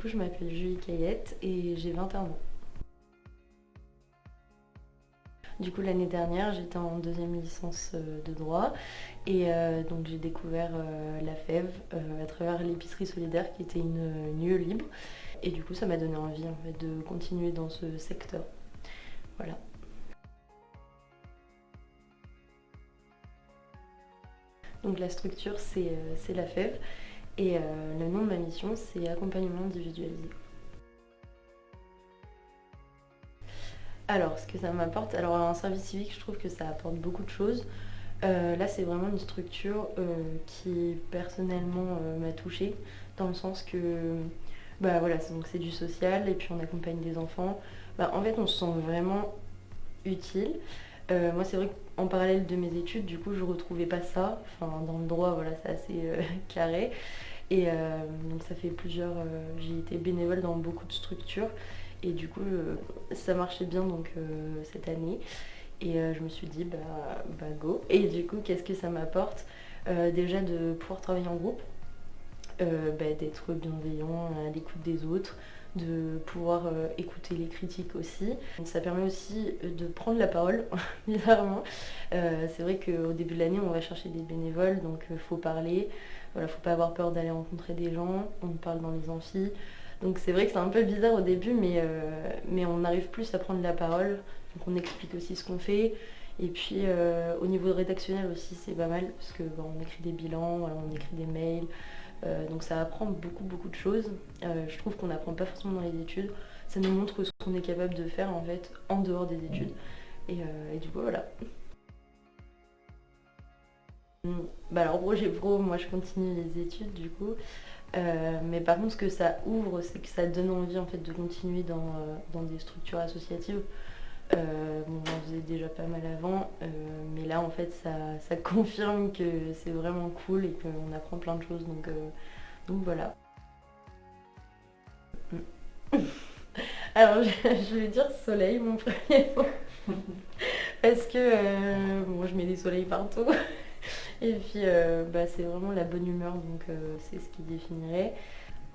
Je m'appelle Julie Cayette et j'ai 21 ans. Du coup, l'année dernière, j'étais en deuxième licence de droit et donc j'ai découvert la FEV à travers l'épicerie solidaire qui était une UE libre. Et du coup, ça m'a donné envie en fait, de continuer dans ce secteur. Voilà. Donc la structure, c'est la FEV et le nom de ma mission, c'est accompagnement individualisé. Alors, ce que ça m'apporte, alors un service civique, je trouve que ça apporte beaucoup de choses. Là, c'est vraiment une structure qui personnellement m'a touchée, dans le sens que bah voilà, donc c'est du social et puis on accompagne des enfants. Bah, en fait, on se sent vraiment utile. Moi, c'est vrai qu'en parallèle de mes études, du coup, je retrouvais pas ça. Enfin, dans le droit, voilà, c'est assez carré. Et donc, ça fait j'ai été bénévole dans beaucoup de structures. Et du coup, ça marchait bien donc cette année. Et je me suis dit, bah go. Et du coup, qu'est-ce que ça m'apporte? Déjà de pouvoir travailler en groupe, d'être bienveillant à l'écoute des autres, de pouvoir écouter les critiques aussi. Ça permet aussi de prendre la parole, bizarrement. C'est vrai qu'au début de l'année, on va chercher des bénévoles, donc il faut parler. Voilà, faut pas avoir peur d'aller rencontrer des gens. On parle dans les amphis. Donc c'est vrai que c'est un peu bizarre au début, mais on arrive plus à prendre la parole. Donc on explique aussi ce qu'on fait. Et puis au niveau rédactionnel aussi, c'est pas mal, parce que on écrit des bilans, voilà, on écrit des mails. Donc ça apprend beaucoup de choses. Je trouve qu'on n'apprend pas forcément dans les études. Ça nous montre ce qu'on est capable de faire en fait en dehors des études. Et du coup voilà. Bah alors projet pro, moi je continue les études du coup. Mais par contre ce que ça ouvre, c'est que ça donne envie en fait de continuer dans des structures associatives. Bon, j'en faisais déjà pas mal avant, mais là en fait ça confirme que c'est vraiment cool et qu'on apprend plein de choses, donc voilà. Alors je vais dire soleil, mon premier mot, parce que bon, je mets des soleils partout, et puis c'est vraiment la bonne humeur, donc c'est ce qui définirait.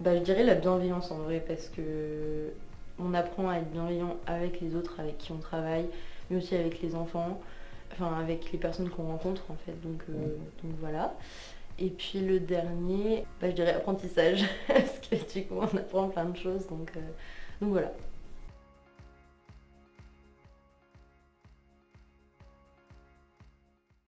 Je dirais la bienveillance en vrai, parce que on apprend à être bienveillant avec les autres avec qui on travaille, mais aussi avec les enfants, enfin avec les personnes qu'on rencontre en fait, donc voilà. Et puis le dernier, je dirais apprentissage, parce que du coup on apprend plein de choses, donc voilà.